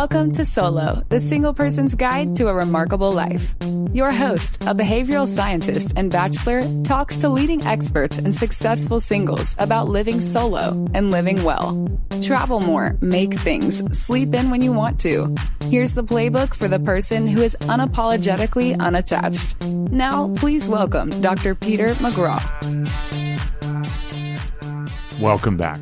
Welcome to Solo, the single person's guide to a remarkable life. Your host, a behavioral scientist and bachelor, talks to leading experts and successful singles about living solo and living well. Travel more, make things, sleep in when you want to. Here's the playbook for the person who is unapologetically unattached. Now, please welcome Dr. Peter McGraw. Welcome back.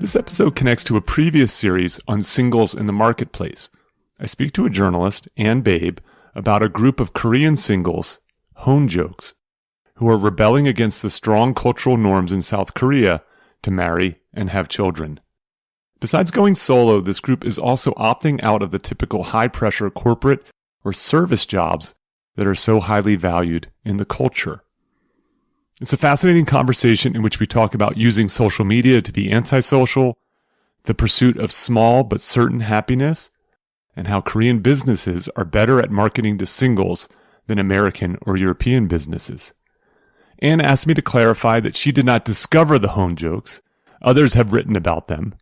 This episode connects to a previous series on singles in the marketplace. I speak to a journalist, Ann Babe, about a group of Korean singles, Honjoks, who are rebelling against the strong cultural norms in South Korea to marry and have children. Besides going solo, this group is also opting out of the typical high-pressure corporate or service jobs that are so highly valued in the culture. It's a fascinating conversation in which we talk about using social media to be antisocial, the pursuit of small but certain happiness, and how Korean businesses are better at marketing to singles than American or European businesses. Anne asked me to clarify that she did not discover the Honjoks. Others have written about them,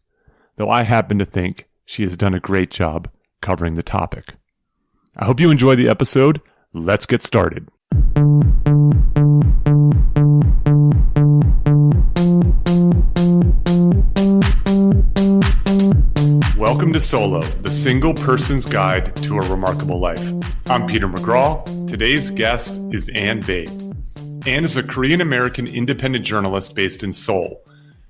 though I happen to think she has done a great job covering the topic. I hope you enjoy the episode. Let's get started. Welcome to Solo, the single person's guide to a remarkable life. I'm Peter McGraw. Today's guest is Ann Babe. Ann is a Korean-American independent journalist based in Seoul.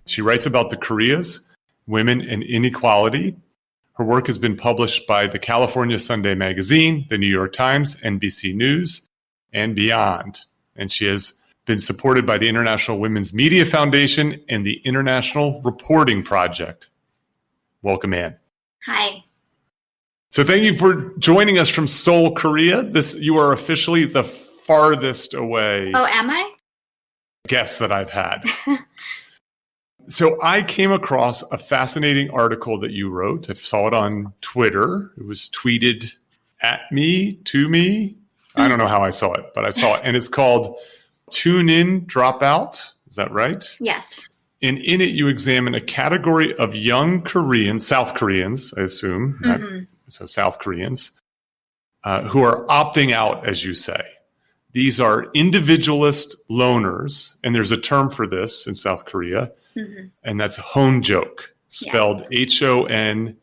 She writes about the Koreas, women, and inequality. Her work has been published by the California Sunday Magazine, the New York Times, NBC News, and beyond. And she has been supported by the International Women's Media Foundation and the International Reporting Project. Welcome, Ann. Hi. So thank you for joining us from Seoul, Korea. You are officially the farthest away am I? guest that I've had. So I came across a fascinating article that you wrote. I saw it on Twitter. It was tweeted at me, to me. I don't know how I saw it, but I saw it. And it's called Tune In, Drop Out. Is that right? Yes. And in it, you examine a category of young Koreans, South Koreans, I assume, so South Koreans, who are opting out, as you say. These are individualist loners, and there's a term for this in South Korea, and that's Honjok, spelled Honjok.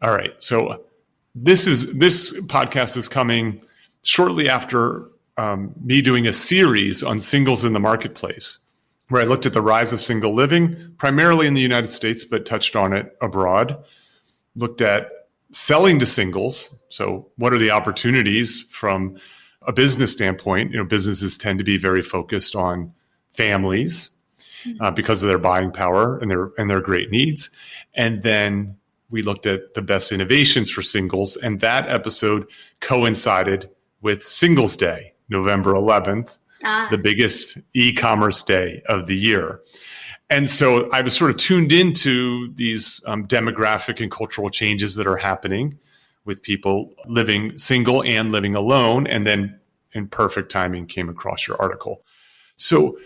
All right, so this podcast is coming shortly after me doing a series on singles in the marketplace, where I looked at the rise of single living, primarily in the United States, but touched on it abroad. Looked at selling to singles. So what are the opportunities from a business standpoint? You know, businesses tend to be very focused on families because of their buying power and their great needs. And then we looked at the best innovations for singles, and that episode coincided with Singles Day, November 11th, the biggest e-commerce day of the year. And so I was sort of tuned into these demographic and cultural changes that are happening with people living single and living alone. And then in perfect timing came across your article. So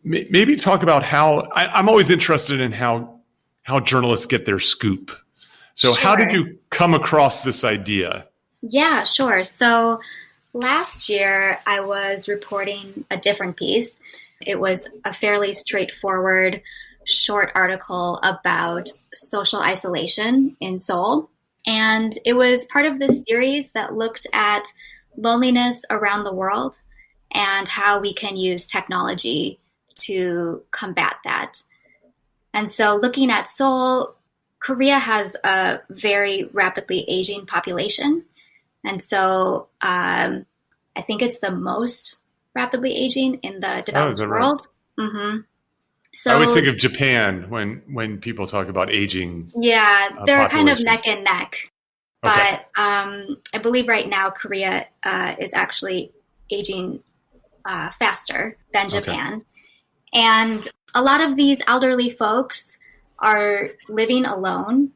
maybe talk about how I'm always interested in how journalists get their scoop. So How did you come across this idea? Yeah, sure. So last year, I was reporting a different piece. It was a fairly straightforward, short article about social isolation in Seoul. And it was part of this series that looked at loneliness around the world and how we can use technology to combat that. And so looking at Seoul, Korea has a very rapidly aging population. And so I think it's the most rapidly aging in the developed world. Right? So I always think of Japan when people talk about aging. Yeah, they're kind of neck and neck. Okay. But I believe right now Korea is actually aging faster than Japan. Okay. And a lot of these elderly folks are living alone,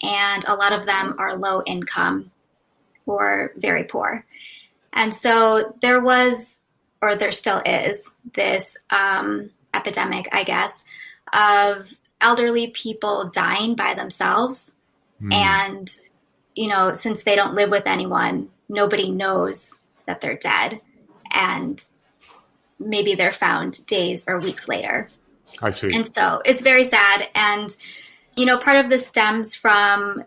and a lot of them are low income or very poor. And so there was, or there still is, this epidemic, I guess, of elderly people dying by themselves. And, since they don't live with anyone, nobody knows that they're dead. And maybe they're found days or weeks later. I see. And so it's very sad. And, part of this stems from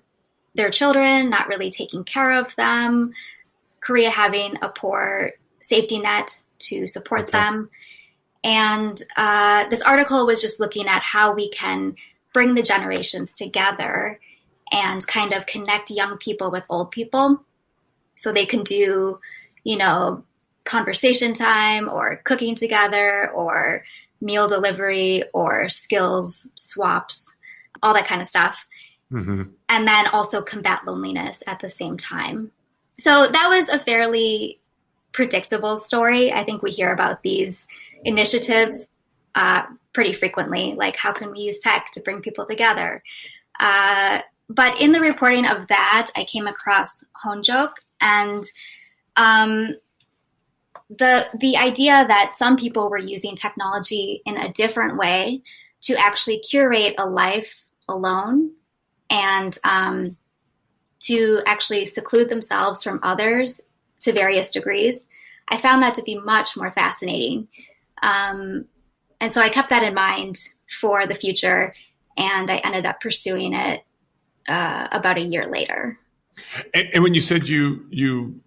their children not really taking care of them, Korea having a poor safety net to support them. And this article was just looking at how we can bring the generations together and kind of connect young people with old people so they can do, conversation time or cooking together or meal delivery or skills swaps, all that kind of stuff. And then also combat loneliness at the same time. So that was a fairly predictable story. I think we hear about these initiatives pretty frequently, like how can we use tech to bring people together? But in the reporting of that, I came across Honjok, and the idea that some people were using technology in a different way to actually curate a life alone and to actually seclude themselves from others to various degrees. I found that to be much more fascinating. And so I kept that in mind for the future, and I ended up pursuing it about a year later. And when you said you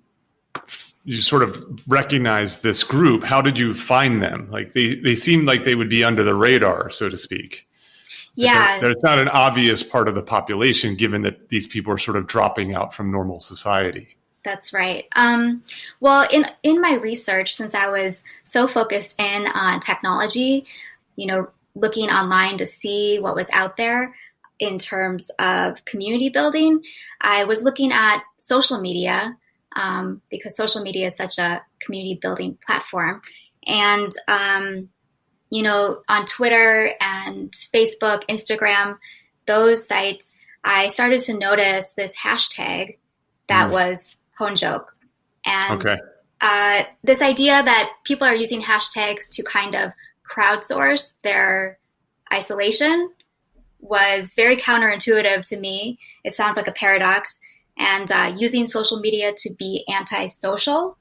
sort of recognized this group, how did you find them? Like they seemed like they would be under the radar, so to speak. Yeah. It's not an obvious part of the population, given that these people are sort of dropping out from normal society. That's right. Well, in my research, since I was so focused in on technology, looking online to see what was out there in terms of community building, I was looking at social media because social media is such a community building platform. And, on Twitter and Facebook, Instagram, those sites, I started to notice this hashtag that was Honjok. And this idea that people are using hashtags to kind of crowdsource their isolation was very counterintuitive to me. It sounds like a paradox. And using social media to be antisocial.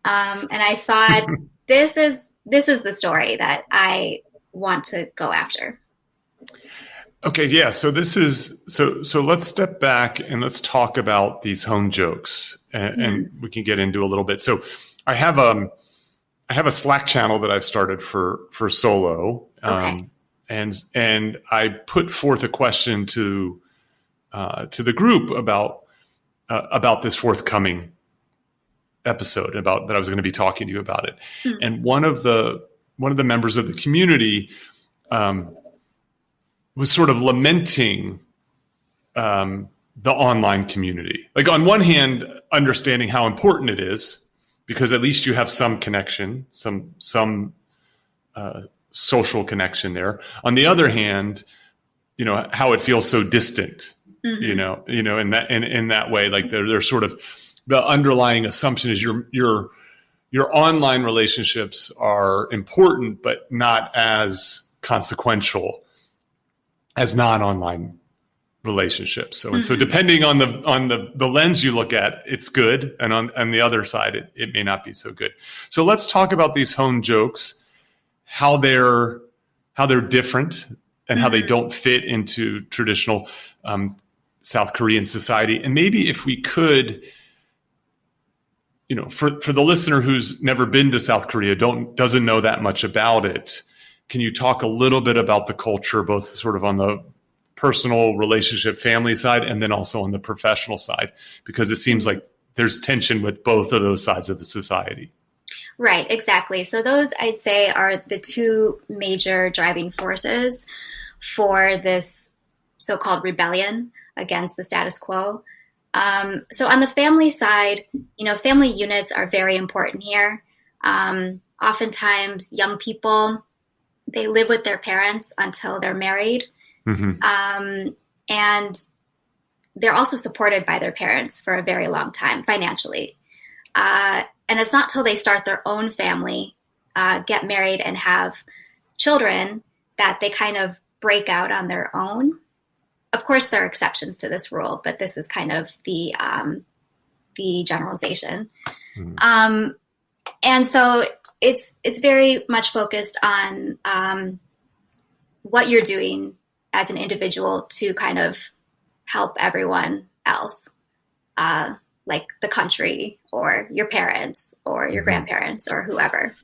And I thought, this is the story that I want to go after. Okay, yeah. So so let's step back and let's talk about these Honjoks, and we can get into a little bit. So I have a Slack channel that I've started for Solo, and I put forth a question to the group about this forthcoming episode, about that I was going to be talking to you about it. And one of the members of the community was sort of lamenting the online community. Like on one hand, understanding how important it is, because at least you have some connection, some social connection there. On the other hand, how it feels so distant. In that way, like they're sort of, the underlying assumption is your online relationships are important, but not as consequential as non-online relationships. So, and so depending on the lens you look at, it's good. And on the other side, it may not be so good. So let's talk about these Honjoks, how they're different and how they don't fit into traditional South Korean society. And maybe if we could, for the listener who's never been to South Korea, doesn't know that much about it, can you talk a little bit about the culture, both sort of on the personal relationship, family side, and then also on the professional side? Because it seems like there's tension with both of those sides of the society. Right, exactly. So those, I'd say, are the two major driving forces for this so-called rebellion against the status quo. So on the family side, family units are very important here. Oftentimes young people, they live with their parents until they're married. And they're also supported by their parents for a very long time financially. And it's not till they start their own family, get married and have children, that they kind of break out on their own. Of course, there are exceptions to this rule, but this is kind of the generalization. Mm-hmm. And so it's very much focused on what you're doing as an individual to kind of help everyone else, like the country or your parents or your grandparents or whoever.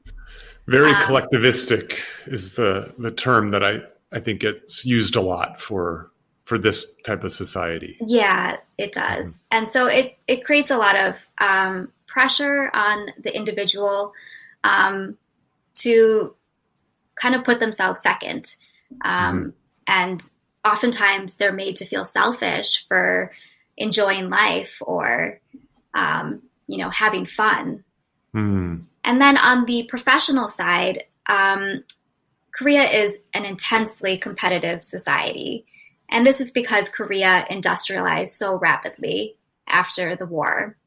Very collectivistic is the term that I think gets used a lot for this type of society. Yeah, it does. Mm-hmm. And so it creates a lot of pressure on the individual to kind of put themselves second. And oftentimes they're made to feel selfish for enjoying life or, having fun. Mm. And then on the professional side, Korea is an intensely competitive society. And this is because Korea industrialized so rapidly after the war.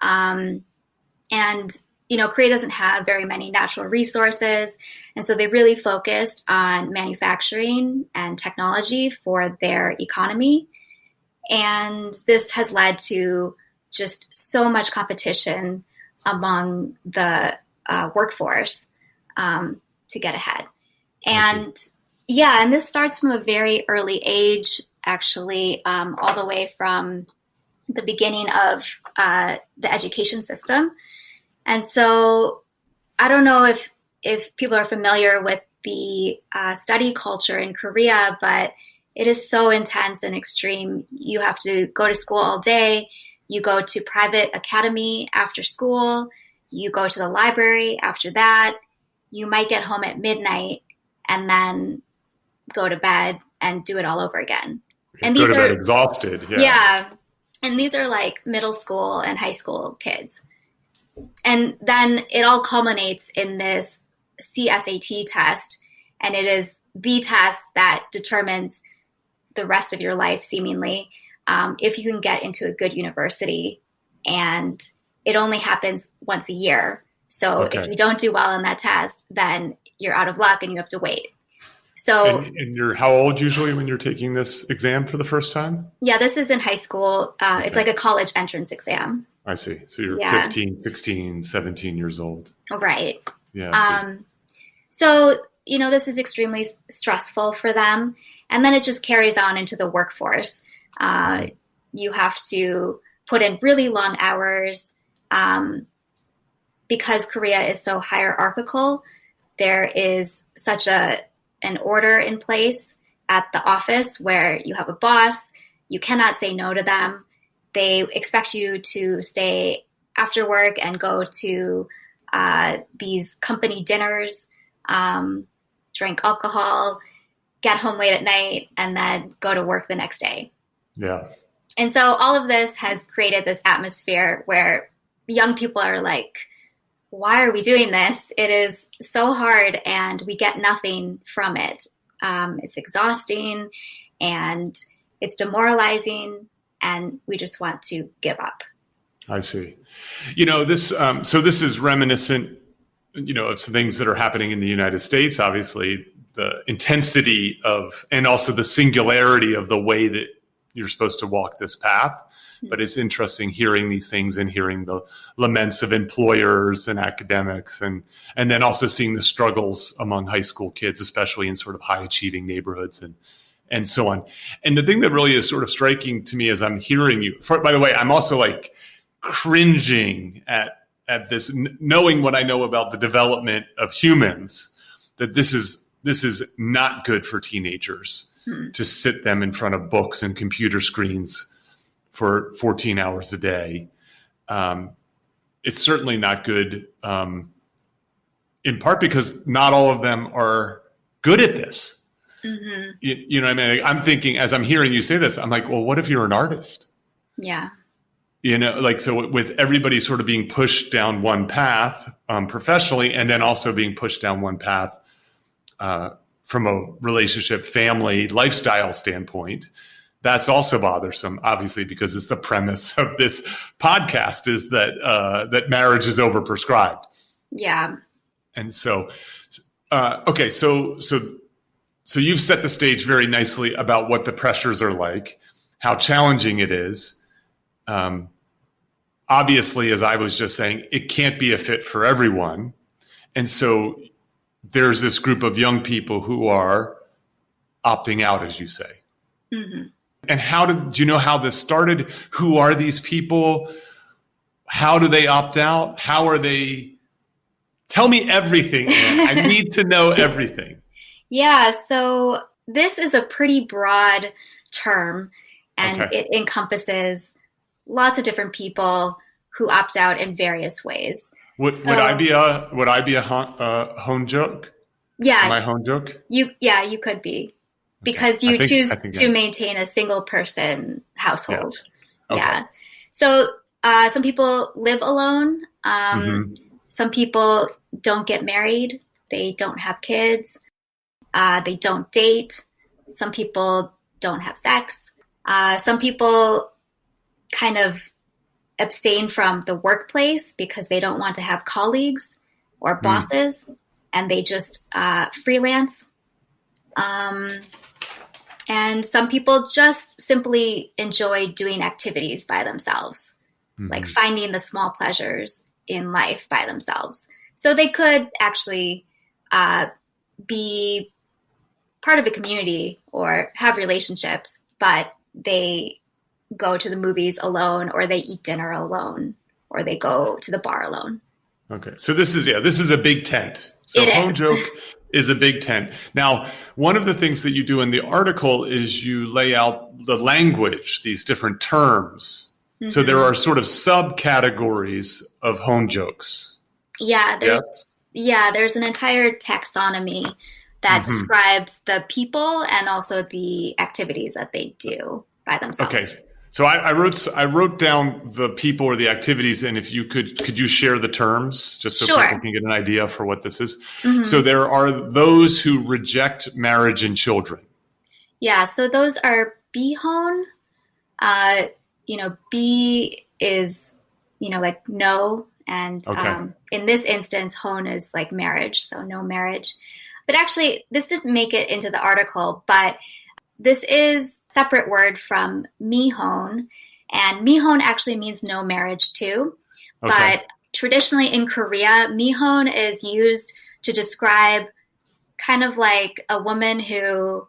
Korea doesn't have very many natural resources. And so they really focused on manufacturing and technology for their economy. And this has led to just so much competition among the workforce to get ahead. And and this starts from a very early age, actually, all the way from the beginning of the education system. And so I don't know if people are familiar with the study culture in Korea, but it is so intense and extreme. You have to go to school all day. You go to private academy after school. You go to the library after that. You might get home at midnight and then go to bed and do it all over again. And go to bed exhausted. Yeah. And these are like middle school and high school kids. And then it all culminates in this CSAT test. And it is the test that determines the rest of your life, seemingly, if you can get into a good university. And it only happens once a year. So if you don't do well on that test, then you're out of luck and you have to wait. So, and you're how old usually when you're taking this exam for the first time? Yeah, this is in high school. It's like a college entrance exam. I see. So you're 15, 16, 17 years old. Right. Yeah. So, this is extremely stressful for them. And then it just carries on into the workforce. You have to put in really long hours. Because Korea is so hierarchical, there is such an order in place at the office where you have a boss. You cannot say no to them. They expect you to stay after work and go to these company dinners, drink alcohol, get home late at night, and then go to work the next day. Yeah. And so all of this has created this atmosphere where young people are like, why are we doing this? It is so hard and we get nothing from it. It's exhausting and it's demoralizing and we just want to give up. I see. This is reminiscent, of some things that are happening in the United States, obviously the intensity of, and also the singularity of the way that you're supposed to walk this path. But it's interesting hearing these things and hearing the laments of employers and academics and then also seeing the struggles among high school kids, especially in sort of high achieving neighborhoods and so on. And the thing that really is sort of striking to me as I'm hearing you, by the way, I'm also like cringing at this, knowing what I know about the development of humans, that this is not good for teenagers to sit them in front of books and computer screens for 14 hours a day. It's certainly not good, in part because not all of them are good at this. Mm-hmm. You know what I mean? I'm thinking, as I'm hearing you say this, I'm like, well, what if you're an artist? Yeah. So with everybody sort of being pushed down one path professionally, and then also being pushed down one path from a relationship, family, lifestyle standpoint, that's also bothersome, obviously, because it's the premise of this podcast is that marriage is overprescribed. Yeah. And so, so So you've set the stage very nicely about what the pressures are like, how challenging it is. Obviously, as I was just saying, it can't be a fit for everyone. And so there's this group of young people who are opting out, as you say. Mm-hmm. And do you know how this started? Who are these people? How do they opt out? How are they? Tell me everything, Anne. I need to know everything. Yeah, so this is a pretty broad term, and it encompasses lots of different people who opt out in various ways. Would I be a Honjok? Yeah. Am I Honjok? You could be, because you choose to maintain a single person household. Yes. Okay. Yeah. So some people live alone. Some people don't get married. They don't have kids. They don't date. Some people don't have sex. Some people kind of abstain from the workplace because they don't want to have colleagues or bosses, and they just freelance. And some people just simply enjoy doing activities by themselves, like finding the small pleasures in life by themselves. So they could actually be part of a community or have relationships, but they go to the movies alone, or they eat dinner alone, or they go to the bar alone. Okay. So this is a big tent. So Honjok is a big tent. Now, one of the things that you do in the article is you lay out the language, these different terms. Mm-hmm. So there are sort of subcategories of Honjoks. Yeah, there's an entire taxonomy that describes the people and also the activities that they do by themselves. Okay. So I wrote down the people or the activities, and if you could you share the terms just so people can get an idea for what this is? Mm-hmm. So there are those who reject marriage and children. Yeah. So those are bihon. B is, like no. And in this instance, hon is like marriage. So no marriage. But actually, this didn't make it into the article, but this is a separate word from mihon, and mihon actually means no marriage too. Okay. But traditionally in Korea, mihon is used to describe kind of like a woman who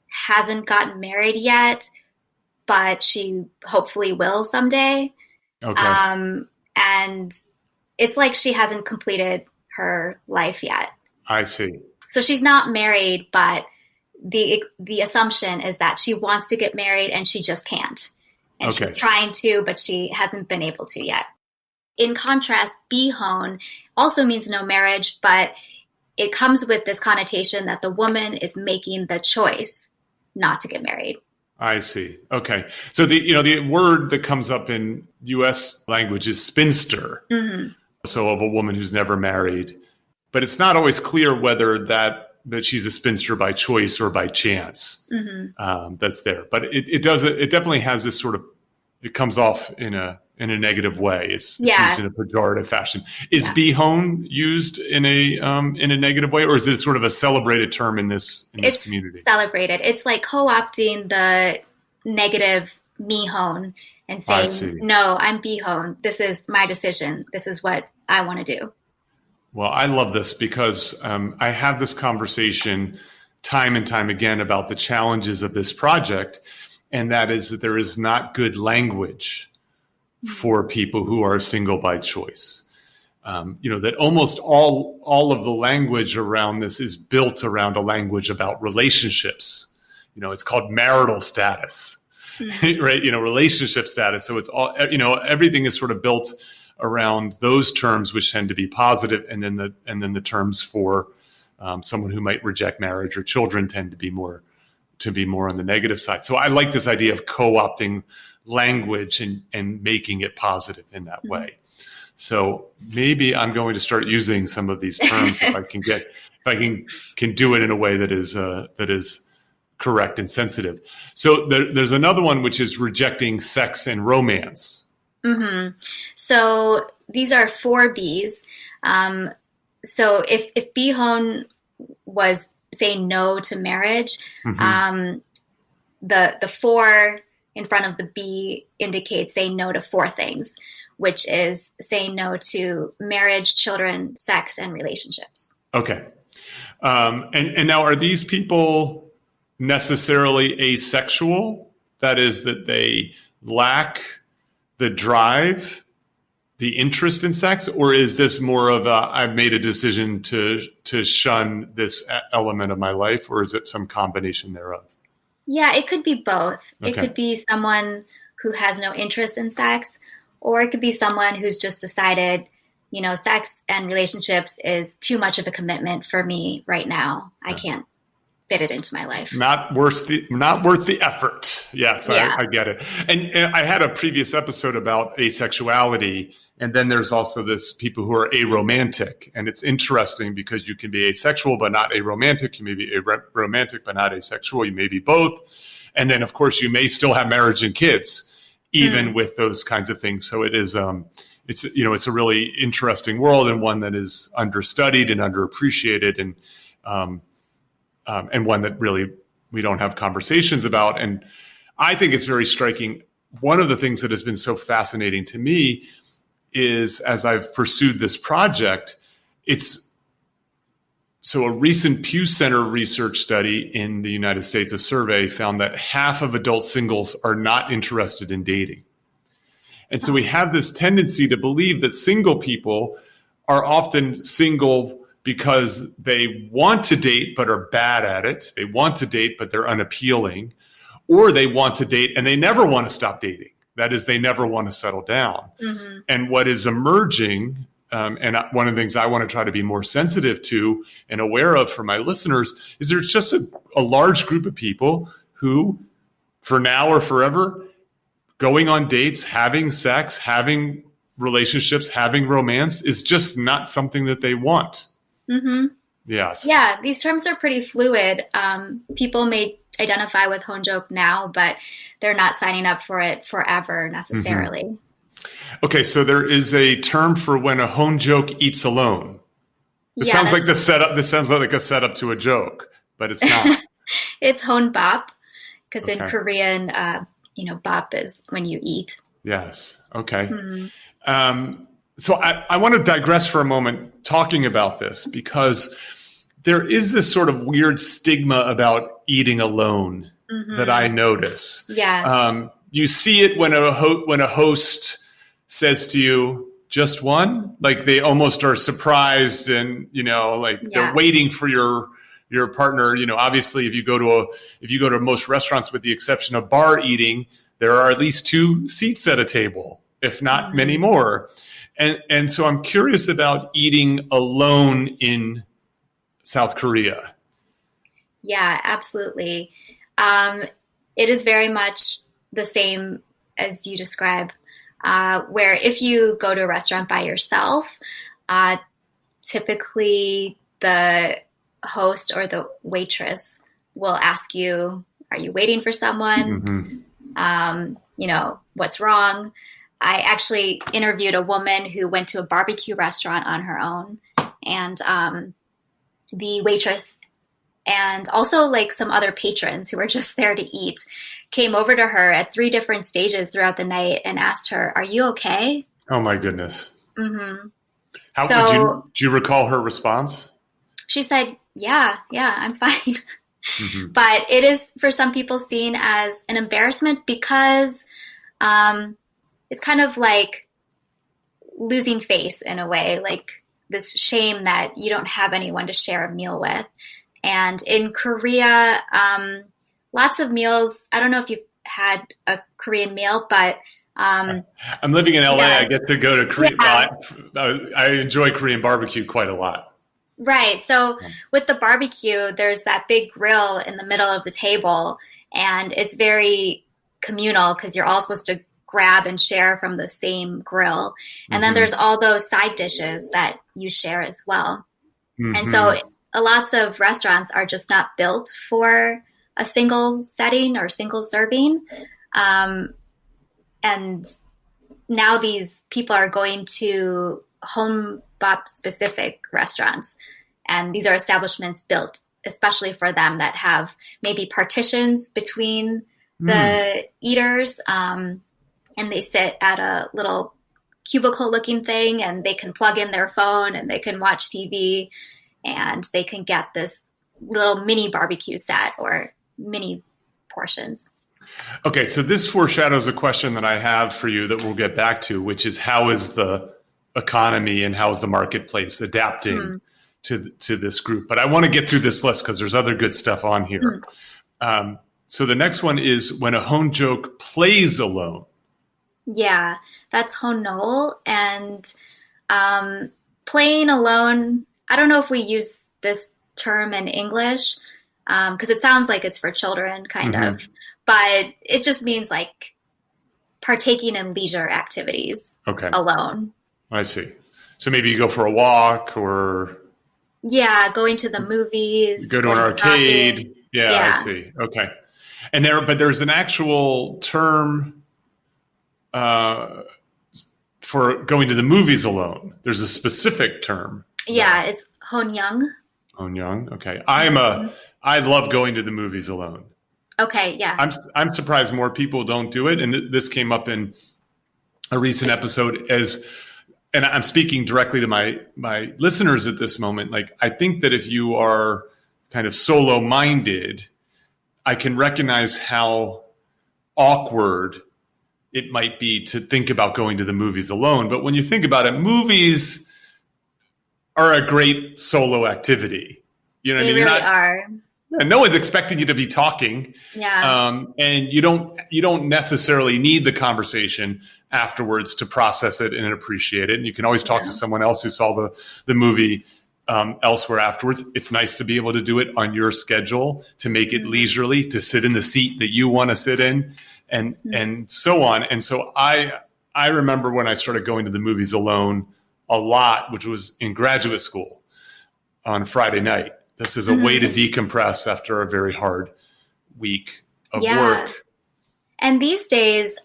hasn't gotten married yet, but she hopefully will someday. Okay. And it's like she hasn't completed her life yet. I see. So she's not married, but the assumption is that she wants to get married and she just can't. And she's trying to, but she hasn't been able to yet. In contrast, bihon also means no marriage, but it comes with this connotation that the woman is making the choice not to get married. I see. Okay. So the word that comes up in U.S. language is spinster. Mm-hmm. So of a woman who's never married, but it's not always clear whether that she's a spinster by choice or by chance. Mm-hmm. That's there, but it definitely has this sort of, it comes off in a negative way. It's used in a pejorative fashion. Is bihon used in a negative way, or is this sort of a celebrated term in this community? It's celebrated. It's like co-opting the negative mihon and saying, no, I'm bihon. This is my decision. This is what I want to do. Well, I love this because I have this conversation time and time again about the challenges of this project, and that is that there is not good language for people who are single by choice. That almost all of the language around this is built around a language about relationships. It's called marital status, right? Relationship status. So it's all, everything is sort of built around those terms, which tend to be positive, and then the terms for someone who might reject marriage or children tend to be more on the negative side. So I like this idea of co-opting language and making it positive in that way. So maybe I'm going to start using some of these terms if I can do it in a way that is correct and sensitive. So there's another one, which is rejecting sex and romance. Mm-hmm. So these are 4 Bs. So if bihon was say no to marriage. Mm-hmm. The 4 in front of the B indicates say no to 4 things, which is saying no to marriage, children, sex, and relationships. Okay. And now, are these people necessarily asexual? That is, that they lack the drive, the interest in sex, or is this more of a, I've made a decision to shun this element of my life, or is it some combination thereof? Yeah, it could be both. Okay. It could be someone who has no interest in sex, or it could be someone who's just decided, sex and relationships is too much of a commitment for me right now. I can't fit it into my life. Not worth the effort. Yes, yeah. I get it. And I had a previous episode about asexuality, and then there's also this people who are aromantic, and it's interesting because you can be asexual but not aromantic. You may be romantic but not asexual. You may be both, and then of course you may still have marriage and kids, even with those kinds of things. So it is, it's a really interesting world, and one that is understudied and underappreciated, and one that really we don't have conversations about. And I think it's very striking. One of the things that has been so fascinating to me is, as I've pursued this project, a recent Pew Center research study in the United States, a survey, found that half of adult singles are not interested in dating. And so we have this tendency to believe that single people are often single because they want to date but are bad at it. They want to date but they're unappealing. Or they want to date and they never want to stop dating. That is, they never want to settle down. Mm-hmm. And what is emerging, and one of the things I want to try to be more sensitive to and aware of for my listeners, is there's just a large group of people who, for now or forever, going on dates, having sex, having relationships, having romance is just not something that they want. Mm-hmm. Yes. Yeah, these terms are pretty fluid. People may identify with Honjok now, but they're not signing up for it forever necessarily. Mm-hmm. Okay, so there is a term for when a Honjok eats alone. This sounds like This sounds like a setup to a joke, but it's not. It's honbap, because in Korean, bap is when you eat. Yes. Okay. Mm-hmm. So I want to digress for a moment talking about this, because there is this sort of weird stigma about eating alone that I notice. Yes. You see it when a host says to you, "Just one?" Like they almost are surprised, and they're waiting for your partner. Obviously, if you go to most restaurants, with the exception of bar eating, there are at least 2 seats at a table, if not many more. And so I'm curious about eating alone in South Korea. Yeah, absolutely. It is very much the same as you describe, where if you go to a restaurant by yourself, typically the host or the waitress will ask you, are you waiting for someone? Mm-hmm. What's wrong? I actually interviewed a woman who went to a barbecue restaurant on her own, and the waitress and also some other patrons who were just there to eat came over to her at 3 different stages throughout the night and asked her, "Are you okay?" Oh my goodness. Mm-hmm. Do you recall her response? She said, yeah, I'm fine. Mm-hmm. But it is for some people seen as an embarrassment because it's kind of like losing face in a way, like this shame that you don't have anyone to share a meal with. And in Korea, lots of meals, I don't know if you've had a Korean meal, but I'm living in LA. I get to go to Korea. Yeah. I enjoy Korean barbecue quite a lot. Right. So with the barbecue, there's that big grill in the middle of the table, and it's very communal because you're all supposed to grab and share from the same grill. And then there's all those side dishes that you share as well. Mm-hmm. And so lots of restaurants are just not built for a single setting or single serving. And now these people are going to home bop specific restaurants. And these are establishments built especially for them that have maybe partitions between the eaters, and they sit at a little cubicle looking thing, and they can plug in their phone and they can watch TV, and they can get this little mini barbecue set or mini portions. Okay, so this foreshadows a question that I have for you that we'll get back to, which is how is the economy and how is the marketplace adapting to this group? But I want to get through this list because there's other good stuff on here. So the next one is when a Honjok plays alone. Yeah, that's Honol. And playing alone, I don't know if we use this term in English because it sounds like it's for children, kind of. But it just means like partaking in leisure activities alone. I see. So maybe you go for a walk or... Yeah, going to the movies. You go to an arcade. Yeah, I see. Okay. And but there's an actual term for going to the movies alone. There's a specific term. Yeah, it's Honyoung. Honyoung. Okay. I love going to the movies alone. Okay, yeah. I'm surprised more people don't do it. And this came up in a recent episode and I'm speaking directly to my listeners at this moment. Like, I think that if you are kind of solo minded, I can recognize how awkward it might be to think about going to the movies alone. But when you think about it, movies are a great solo activity. You know what I mean? They really are. And no one's expecting you to be talking. Yeah. And you don't necessarily need the conversation afterwards to process it and appreciate it. And you can always talk to someone else who saw the movie elsewhere afterwards. It's nice to be able to do it on your schedule, to make it leisurely, to sit in the seat that you want to sit in, and so on. And so I remember when I started going to the movies alone a lot, which was in graduate school on Friday night. This is a way to decompress after a very hard week of work. And these days,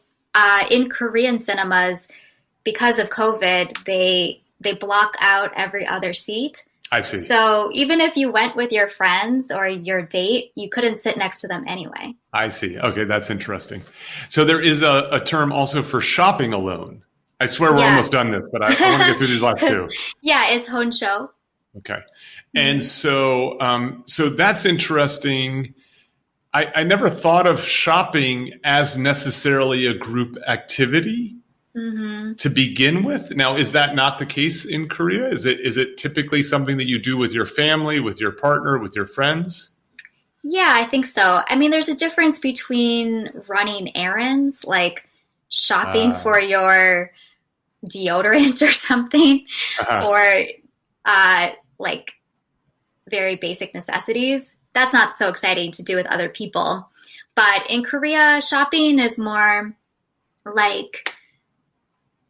in Korean cinemas, because of COVID, they block out every other seat. I see. So even if you went with your friends or your date, you couldn't sit next to them anyway. I see. Okay, that's interesting. So there is a term also for shopping alone. I swear we're almost done this, but I want to get through these last two. Yeah, it's Honsho. Okay. And so that's interesting. I never thought of shopping as necessarily a group activity to begin with. Now, is that not the case in Korea? Is it typically something that you do with your family, with your partner, with your friends? Yeah, I think so. I mean, there's a difference between running errands, like shopping for your deodorant or something, or like very basic necessities. That's not so exciting to do with other people. But in Korea, shopping is more like,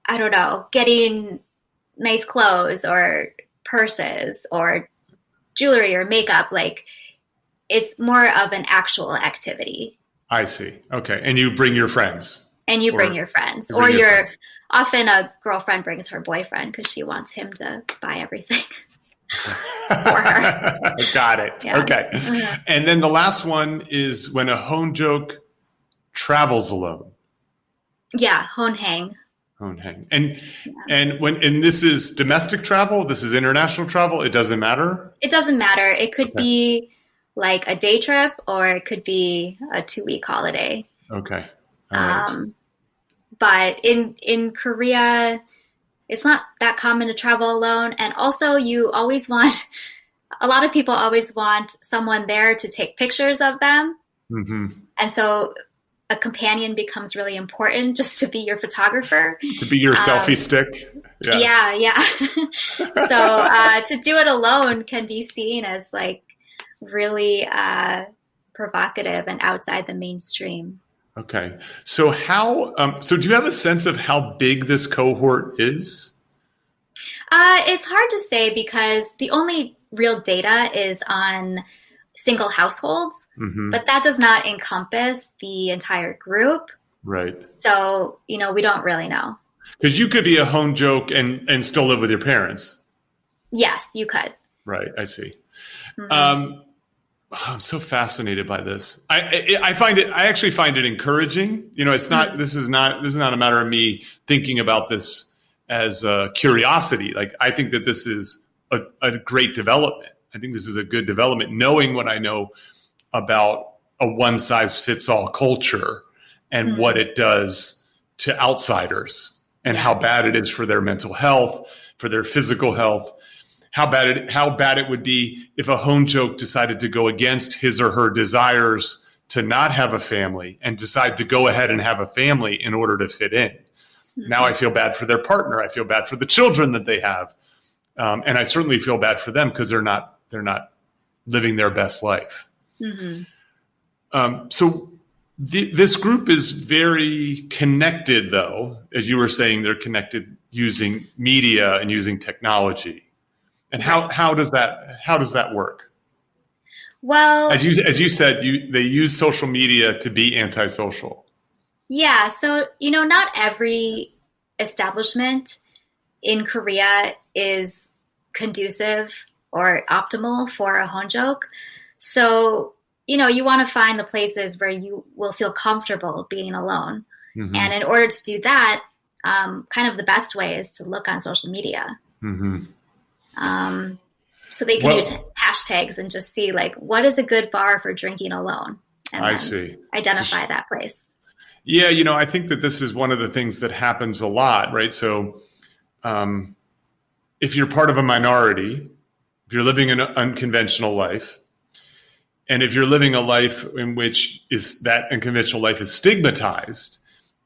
I don't know, getting nice clothes or purses or jewelry or makeup. Like, it's more of an actual activity. I see. Okay. And you bring your friends. And you bring your friends. Or often a girlfriend brings her boyfriend because she wants him to buy everything. For her. Got it. Yeah. Okay. And then the last one is when a Honjok travels alone. Yeah, Honhang. Honhang. And this is domestic travel, this is international travel, it doesn't matter? It doesn't matter. It could be like a day trip or it could be a 2-week holiday. Okay. All right. But in Korea, it's not that common to travel alone. And also a lot of people always want someone there to take pictures of them. And so a companion becomes really important, just to be your photographer. To be your selfie stick. Yeah. So to do it alone can be seen as like really provocative and outside the mainstream. Okay. So so do you have a sense of how big this cohort is? It's hard to say because the only real data is on single households, but that does not encompass the entire group. Right. So, we don't really know. Because you could be a Honjok and still live with your parents. Yes, you could. Right. I see. I'm so fascinated by this. I actually find it encouraging. It's not, this is not a matter of me thinking about this as a curiosity. Like, I think that this is a great development. I think this is a good development, knowing what I know about a one size fits all culture and what it does to outsiders and how bad it is for their mental health, for their physical health. How bad it would be if a Honjok decided to go against his or her desires to not have a family and decide to go ahead and have a family in order to fit in. Now I feel bad for their partner. I feel bad for the children that they have. And I certainly feel bad for them because they're not living their best life. So this group is very connected, though. As you were saying, they're connected using media and using technology. And how does that work? Well, as you said, they use social media to be antisocial. Yeah. So, not every establishment in Korea is conducive or optimal for a Honjok. So, you want to find the places where you will feel comfortable being alone. And in order to do that, kind of the best way is to look on social media. So they can use hashtags and just see, like, what is a good bar for drinking alone? And then identify that place. Yeah, I think that this is one of the things that happens a lot, right? So if you're part of a minority, if you're living an unconventional life, and if you're living a life in which that unconventional life is stigmatized,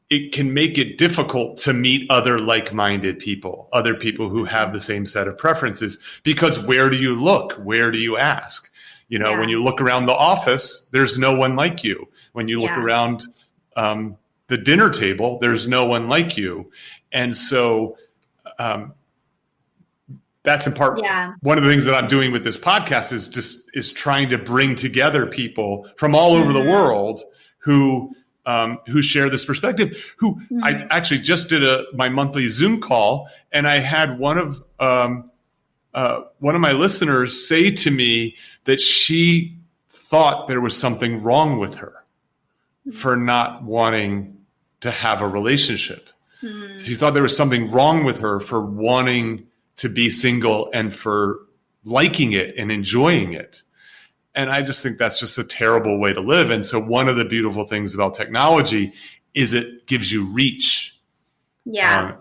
it can make it difficult to meet other like-minded people, other people who have the same set of preferences, because where do you look? Where do you ask? When you look around the office, there's no one like you. When you look around the dinner table, there's no one like you. And so that's in part one of the things that I'm doing with this podcast is trying to bring together people from all over the world who share this perspective, I actually just did my monthly Zoom call, and I had one of my listeners say to me that she thought there was something wrong with her for not wanting to have a relationship. She thought there was something wrong with her for wanting to be single and for liking it and enjoying it. And I just think that's just a terrible way to live. And so one of the beautiful things about technology is it gives you reach. Yeah,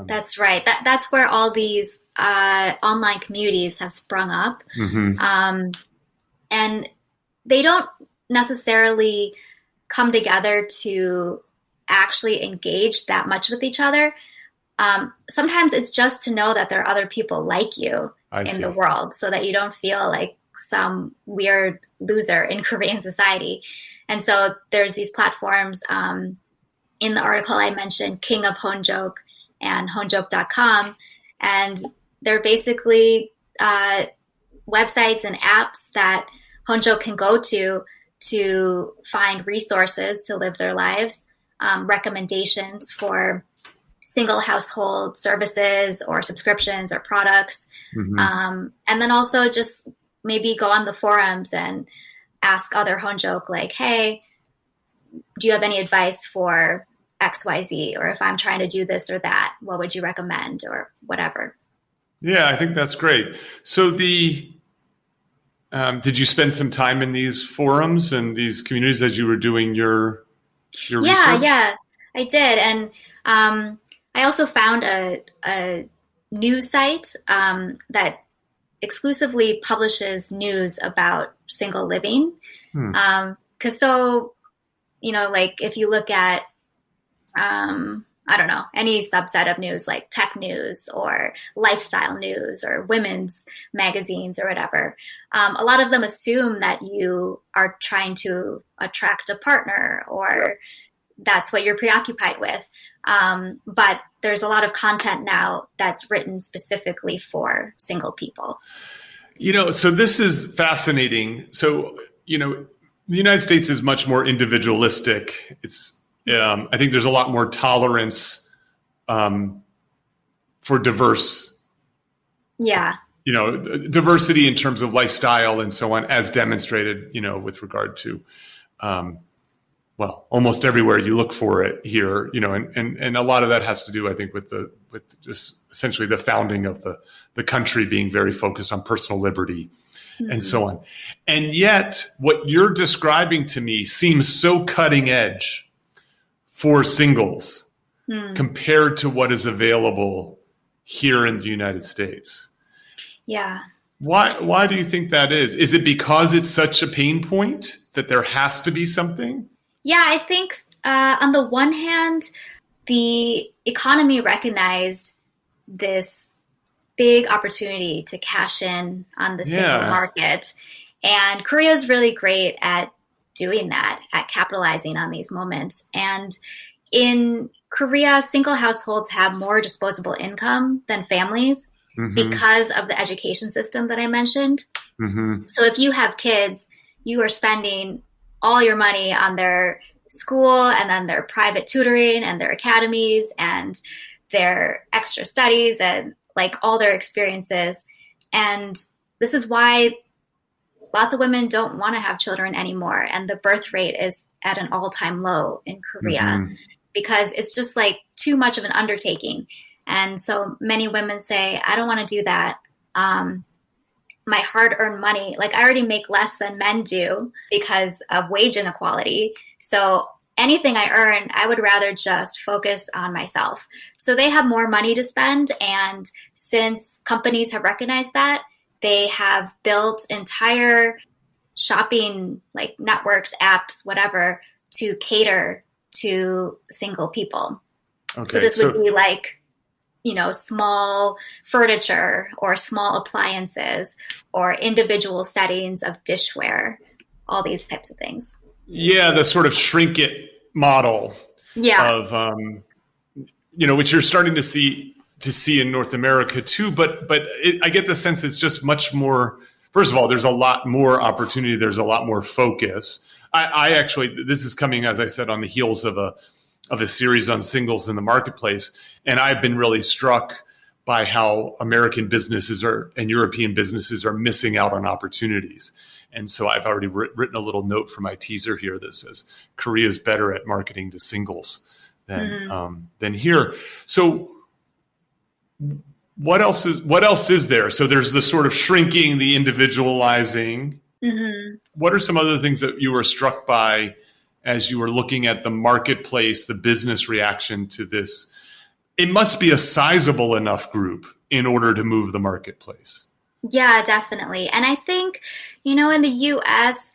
that's right. That's where all these online communities have sprung up. And they don't necessarily come together to actually engage that much with each other. Sometimes it's just to know that there are other people like you in the world, so that you don't feel like some weird loser in Korean society. And so there's these platforms. In the article I mentioned, King of Honjok and Honjok.com. And they're basically websites and apps that Honjok can go to find resources to live their lives, recommendations for single household services or subscriptions or products. And then also just maybe go on the forums and ask other Honjok, like, hey, do you have any advice for XYZ? Or if I'm trying to do this or that, what would you recommend, or whatever? Yeah, I think that's great. So did you spend some time in these forums and these communities as you were doing your research? Yeah, I did. And I also found a news site that exclusively publishes news about single living. Because like if you look at, I don't know, any subset of news like tech news or lifestyle news or women's magazines or whatever, a lot of them assume that you are trying to attract a partner, or that's what you're preoccupied with. But there's a lot of content now that's written specifically for single people. So this is fascinating. So, the United States is much more individualistic. It's, I think there's a lot more tolerance for diverse diversity in terms of lifestyle and so on, as demonstrated, with regard to, almost everywhere you look for it here, and a lot of that has to do, I think, with just essentially the founding of the country being very focused on personal liberty and so on. And yet what you're describing to me seems so cutting edge for singles compared to what is available here in the United States. Yeah. Why do you think that is? Is it because it's such a pain point that there has to be something? Yeah, I think on the one hand, the economy recognized this big opportunity to cash in on the single market. And Korea is really great at doing that, at capitalizing on these moments. And in Korea, single households have more disposable income than families because of the education system that I mentioned. So if you have kids, you are spending all your money on their school and then their private tutoring and their academies and their extra studies and like all their experiences. And this is why lots of women don't want to have children anymore. And the birth rate is at an all-time low in Korea because it's just like too much of an undertaking. And so many women say, I don't want to do that. My hard-earned money, like I already make less than men do because of wage inequality. So anything I earn, I would rather just focus on myself. So they have more money to spend. And since companies have recognized that, they have built entire shopping like networks, apps, whatever, to cater to single people. Okay, so this would be like, small furniture or small appliances or individual settings of dishware, all these types of things. Yeah, the sort of shrink it model of, which you're starting to see in North America too. But I get the sense it's just much more, first of all, there's a lot more opportunity. There's a lot more focus. I actually, this is coming, as I said, on the heels of a series on singles in the marketplace. And I've been really struck by how American businesses and European businesses are missing out on opportunities. And so I've already written a little note for my teaser here that says Korea is better at marketing to singles than here. So what else is there? So there's the sort of shrinking, the individualizing. What are some other things that you were struck by as you were looking at the marketplace, the business reaction to this? It must be a sizable enough group in order to move the marketplace. Yeah, definitely. And I think, in the US,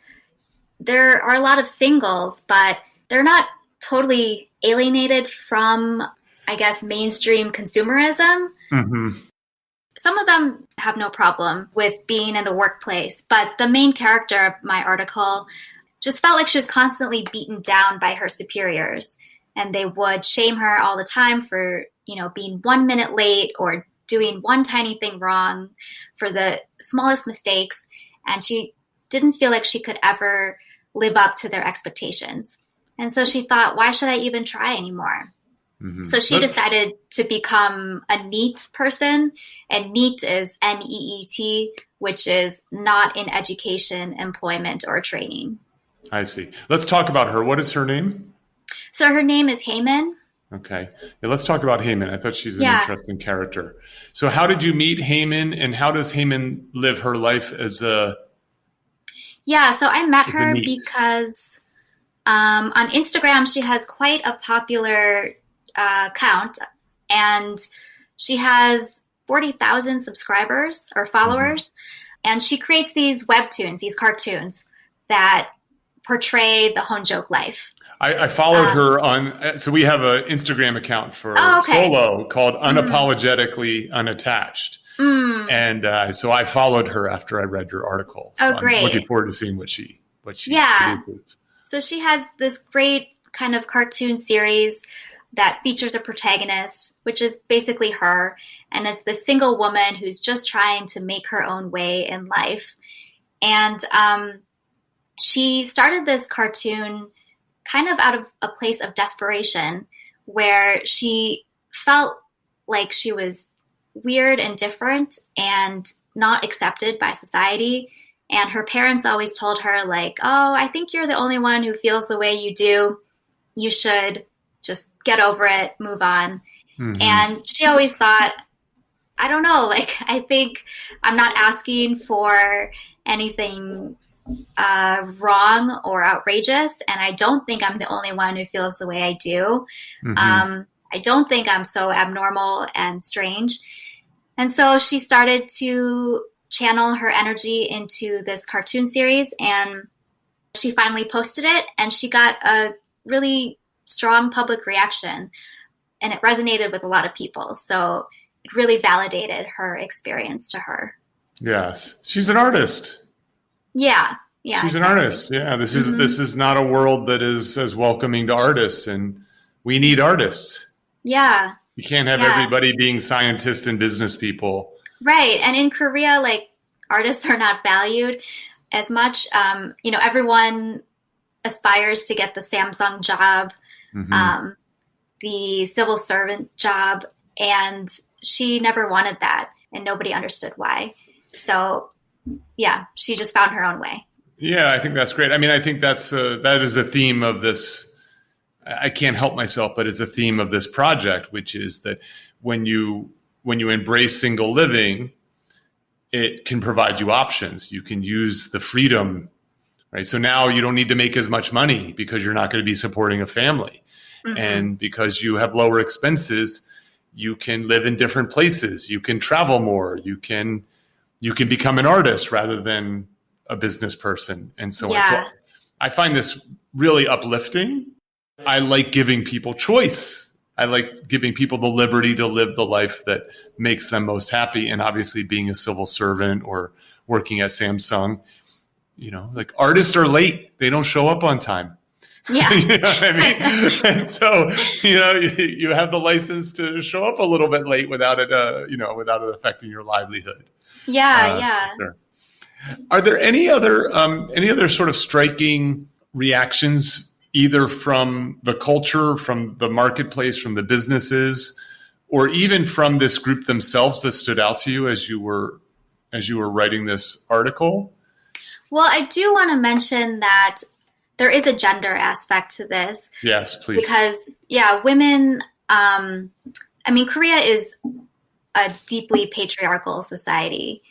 there are a lot of singles, but they're not totally alienated from, I guess, mainstream consumerism. Some of them have no problem with being in the workplace, but the main character of my article just felt like she was constantly beaten down by her superiors, and they would shame her all the time for, being 1 minute late or doing one tiny thing wrong for the smallest mistakes. And she didn't feel like she could ever live up to their expectations. And so she thought, why should I even try anymore? So she decided to become a NEET person, and NEET is NEET, which is not in education, employment, or training. I see. Let's talk about her. What is her name? So her name is Heyman. Okay. Yeah, let's talk about Heyman. I thought she's an interesting character. So how did you meet Heyman, and how does Heyman live her life as a... Yeah, so I met her because on Instagram, she has quite a popular account, and she has 40,000 subscribers or followers, and she creates these webtoons, these cartoons that portray the Honjok life. I followed her on, so we have an Instagram account for Solo called Unapologetically Unattached. And so I followed her after I read your article. So great. I'm looking forward to seeing what she produces. So she has this great kind of cartoon series that features a protagonist, which is basically her. And it's this single woman who's just trying to make her own way in life. And she started this cartoon kind of out of a place of desperation, where she felt like she was weird and different, and not accepted by society. And her parents always told her, like, oh, I think you're the only one who feels the way you do. You should just get over it, move on. Mm-hmm. And she always thought, I don't know, like, I think I'm not asking for anything wrong or outrageous. And I don't think I'm the only one who feels the way I do. Mm-hmm. I don't think I'm so abnormal and strange. And so she started to channel her energy into this cartoon series, and she finally posted it, and she got a really strong public reaction, and it resonated with a lot of people. So it really validated her experience to her. Yes. She's an artist. Yeah. Yeah. She's exactly. An artist. Yeah. This is not a world that is as welcoming to artists, and we need artists. Yeah. You can't have everybody being scientists and business people. Right. And in Korea, like, artists are not valued as much. Everyone aspires to get the Samsung job, the civil servant job, and she never wanted that, and nobody understood why. So, yeah, she just found her own way. Yeah, I think that's great. I mean, I think that is a theme of this. I can't help myself, but it's a theme of this project, which is that when you embrace single living, it can provide you options. You can use the freedom, right? So now you don't need to make as much money because you're not going to be supporting a family. Mm-hmm. And because you have lower expenses, you can live in different places. You can travel more. You can become an artist rather than a business person and so on. So I find this really uplifting. I like giving people choice. I like giving people the liberty to live the life that makes them most happy. And obviously being a civil servant or working at Samsung, like artists are late. They don't show up on time. Yeah. You know what I mean? And so, you have the license to show up a little bit late without it affecting your livelihood. Yeah. Sure. Are there any other sort of striking reactions either from the culture, from the marketplace, from the businesses, or even from this group themselves that stood out to you as you were writing this article? Well, I do want to mention that there is a gender aspect to this. Yes, please. Because, women, Korea is a deeply patriarchal society.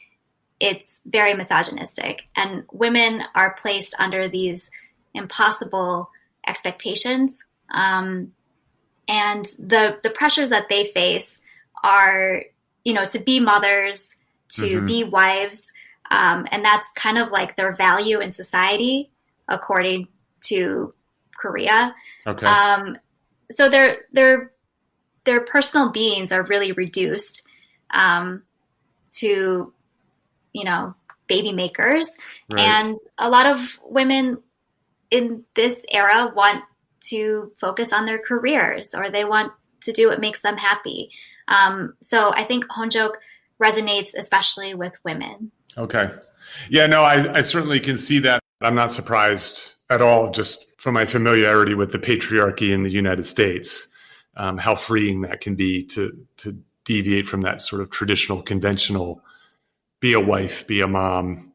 It's very misogynistic, and women are placed under these impossible expectations. And the pressures that they face are, to be mothers, to be wives. And that's kind of like their value in society, according to Korea. Okay. So their personal beings are really reduced to, baby makers. Right. And a lot of women in this era want to focus on their careers, or they want to do what makes them happy. So I think Honjok resonates especially with women. Okay. Yeah, no, I certainly can see that. I'm not surprised at all, just from my familiarity with the patriarchy in the United States, how freeing that can be to deviate from that sort of traditional, conventional, be a wife, be a mom,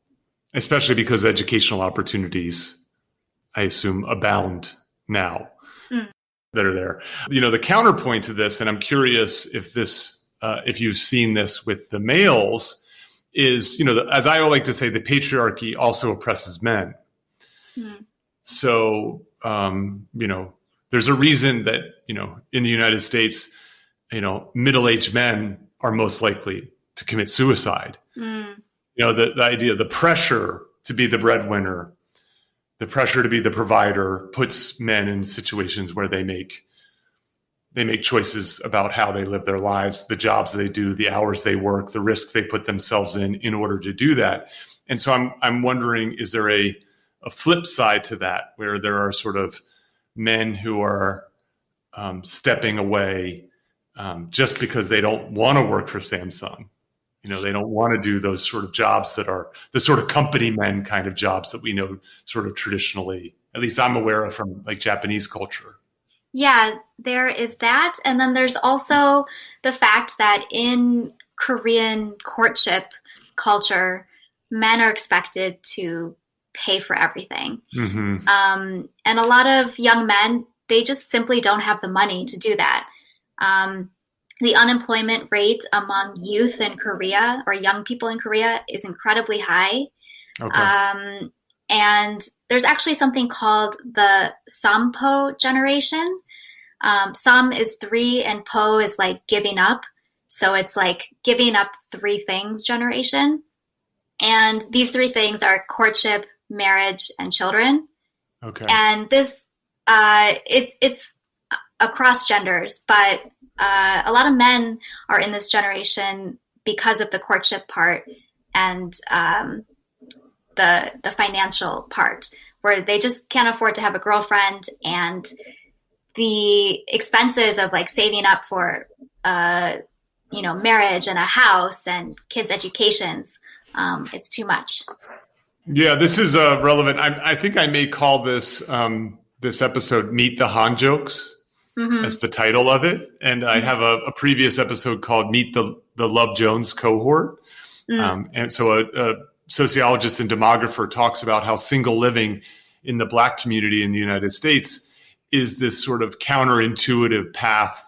especially because educational opportunities, I assume, abound now that are there. The counterpoint to this, and I'm curious if you've seen this with the males, is, as I like to say, the patriarchy also oppresses men. So, there's a reason that, in the United States, middle-aged men are most likely to commit suicide. The idea, the pressure to be the breadwinner, the pressure to be the provider puts men in situations where they make choices about how they live their lives, the jobs they do, the hours they work, the risks they put themselves in order to do that. And so I'm wondering, is there a flip side to that, where there are sort of men who are stepping away just because they don't want to work for Samsung? They don't want to do those sort of jobs that are the sort of company men kind of jobs that we know sort of traditionally, at least I'm aware of from like Japanese culture. Yeah, there is that. And then there's also the fact that in Korean courtship, culture, men are expected to pay for everything. Mm-hmm. And a lot of young men, they just simply don't have the money to do that. The unemployment rate among youth in Korea, or young people in Korea, is incredibly high. Okay. And there's actually something called the Sampo generation. Sam is 3 and Po is like giving up. So it's like giving up 3 things generation. And these 3 things are courtship, marriage, and children. Okay. And this, it's across genders, but a lot of men are in this generation because of the courtship part and the financial part, where they just can't afford to have a girlfriend, and the expenses of like saving up for marriage and a house and kids' educations, it's too much. Yeah, this is relevant. I think I may call this this episode "Meet the Honjoks" as the title of it, and I have a previous episode called "Meet the Love Jones Cohort," and so a sociologist and demographer talks about how single living in the Black community in the United States is this sort of counterintuitive path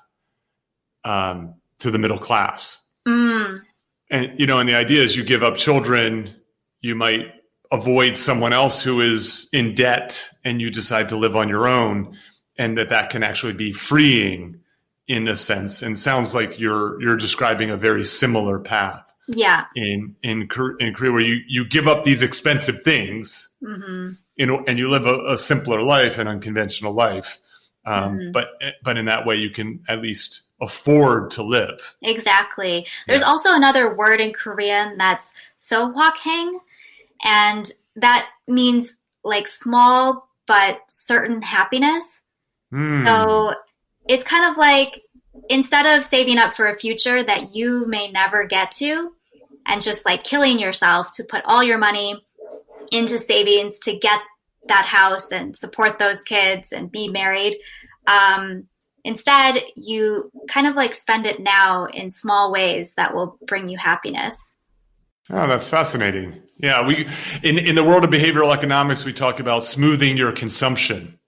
to the middle class. And, and the idea is you give up children, you might avoid someone else who is in debt, and you decide to live on your own, and that can actually be freeing in a sense. And sounds like you're describing a very similar path. Yeah. In Korea, where you give up these expensive things, and you live a simpler life, an unconventional life, but in that way you can at least afford to live. Exactly. There's also another word in Korean that's sohwakheng, and that means like small but certain happiness. So it's kind of like, instead of saving up for a future that you may never get to, and just like killing yourself to put all your money into savings to get that house and support those kids and be married, instead you kind of like spend it now in small ways that will bring you happiness. Oh, that's fascinating. Yeah, we in the world of behavioral economics, we talk about smoothing your consumption.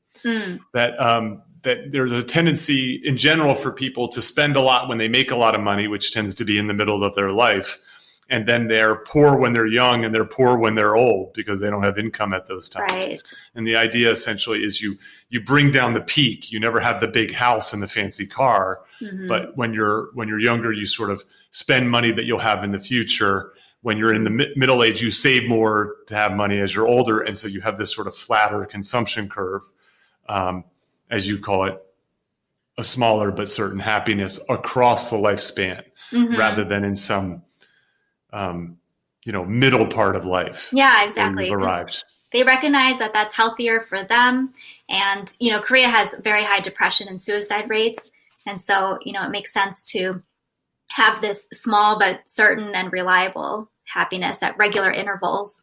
That there's a tendency in general for people to spend a lot when they make a lot of money, which tends to be in the middle of their life. And then they're poor when they're young, and they're poor when they're old because they don't have income at those times. Right. And the idea essentially is you bring down the peak. You never have the big house and the fancy car, but when you're younger, you sort of spend money that you'll have in the future. When you're in the middle age, you save more to have money as you're older, and so you have this sort of flatter consumption curve, as you call it, a smaller but certain happiness across the lifespan, rather than in some middle part of life. Yeah, exactly. Arrived. They recognize that that's healthier for them. And, Korea has very high depression and suicide rates. And so, it makes sense to have this small but certain and reliable happiness at regular intervals.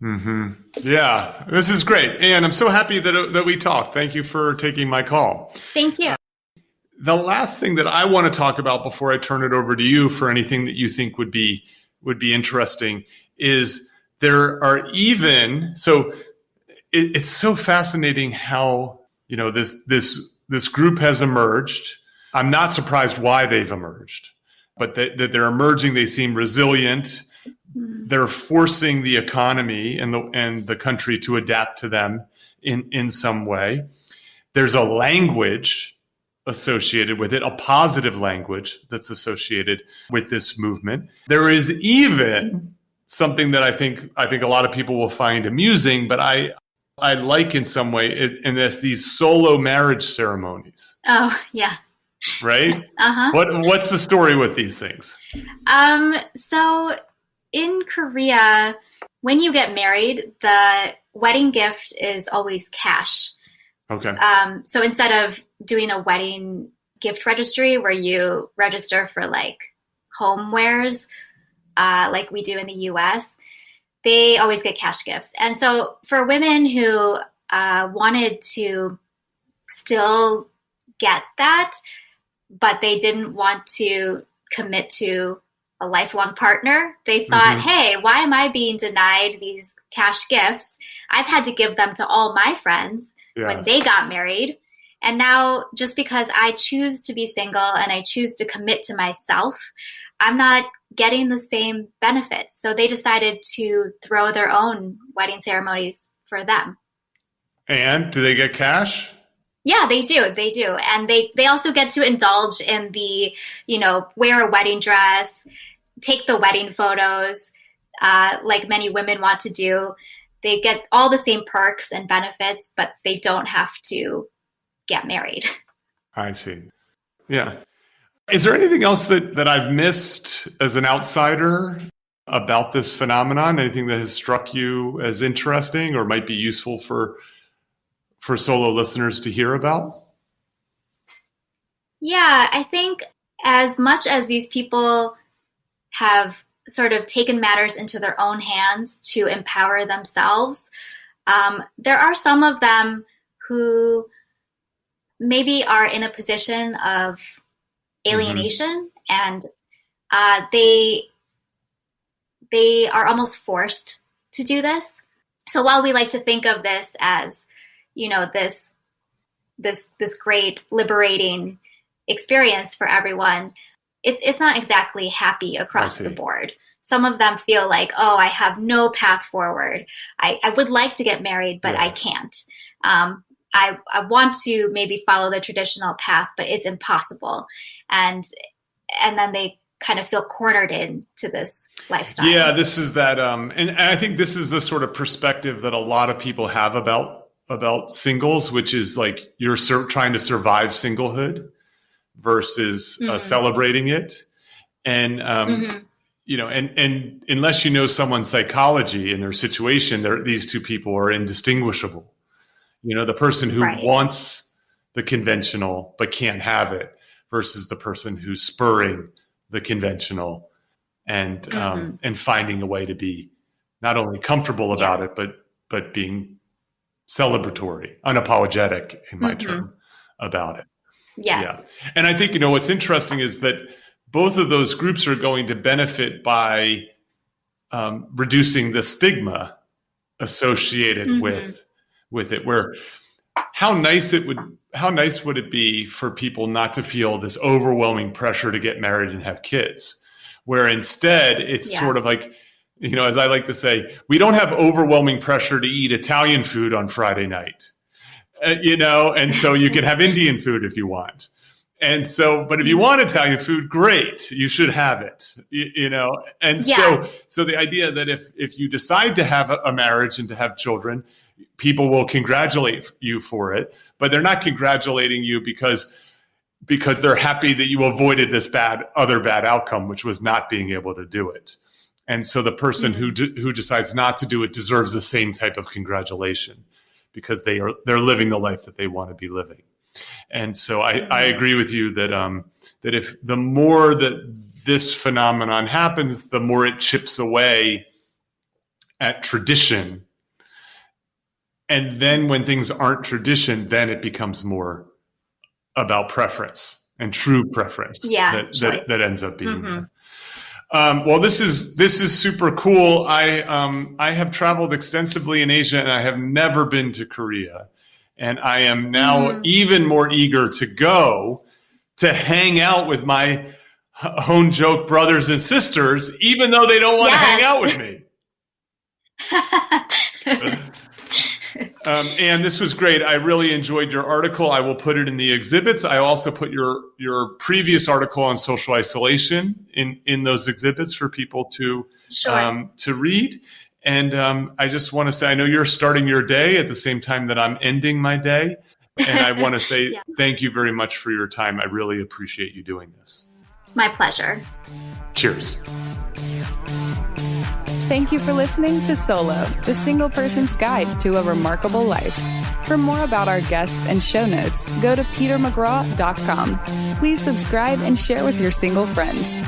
Yeah, this is great. And I'm so happy that we talked. Thank you for taking my call. Thank you. The last thing that I want to talk about before I turn it over to you for anything that you think would be interesting is there are it's so fascinating how, this group has emerged. I'm not surprised why they've emerged, but that they're emerging. They seem resilient. They're forcing the economy and the country to adapt to them in some way. There's a language associated with it, a positive language that's associated with this movement. There is even something that I think a lot of people will find amusing, but I like in some way, and that's these solo marriage ceremonies. Oh, yeah. Right? What's the story with these things? So in Korea, when you get married, the wedding gift is always cash. Okay. So instead of doing a wedding gift registry where you register for like homewares, like we do in the US, they always get cash gifts. And so for women who wanted to still get that, but they didn't want to commit to a lifelong partner. They thought, hey, why am I being denied these cash gifts? I've had to give them to all my friends when they got married. And now just because I choose to be single and I choose to commit to myself, I'm not getting the same benefits. So they decided to throw their own wedding ceremonies for them. And do they get cash? Yeah, they do. They do. And they also get to indulge in the, wear a wedding dress, take the wedding photos, like many women want to do. They get all the same perks and benefits, but they don't have to get married. I see. Yeah. Is there anything else that I've missed as an outsider about this phenomenon? Anything that has struck you as interesting or might be useful for solo listeners to hear about? Yeah, I think as much as these people have sort of taken matters into their own hands to empower themselves, there are some of them who maybe are in a position of alienation, and they are almost forced to do this. So while we like to think of this as, this great liberating experience for everyone, it's not exactly happy across the board. Some of them feel like, oh, I have no path forward. I would like to get married, but I can't. I want to maybe follow the traditional path, but it's impossible. And then they kind of feel cornered into this lifestyle. Yeah, this is that. And I think this is the sort of perspective that a lot of people have about singles, which is like you're trying to survive singlehood versus celebrating it. And, and unless you know someone's psychology and their situation, these two people are indistinguishable. The person who wants the conventional but can't have it versus the person who's spurring the conventional and finding a way to be not only comfortable about it, but being celebratory, unapologetic in my term about it. Yes. Yeah. And I think, what's interesting is that both of those groups are going to benefit by reducing the stigma associated with it, where how nice would it be for people not to feel this overwhelming pressure to get married and have kids, where instead it's sort of like, as I like to say, we don't have overwhelming pressure to eat Italian food on Friday night, and so you can have Indian food if you want. And so, but if you want Italian food, great, you should have it, And so the idea that if you decide to have a marriage and to have children, people will congratulate you for it, but they're not congratulating you because they're happy that you avoided this other bad outcome, which was not being able to do it. And so the person who decides not to do it deserves the same type of congratulation because they're living the life that they want to be living. And so I agree with you that if the more that this phenomenon happens, the more it chips away at tradition. And then when things aren't tradition, then it becomes more about preference and true preference that ends up being there. Well, this is super cool. I have traveled extensively in Asia and I have never been to Korea. And I am now even more eager to go to hang out with my Honjok brothers and sisters, even though they don't want to hang out with me. And this was great. I really enjoyed your article. I will put it in the exhibits. I also put your previous article on social isolation in those exhibits for people to read. And I just want to say, I know you're starting your day at the same time that I'm ending my day. And I want to say thank you very much for your time. I really appreciate you doing this. My pleasure. Cheers. Thank you for listening to Solo, the single person's guide to a remarkable life. For more about our guests and show notes, go to petermcgraw.com. Please subscribe and share with your single friends.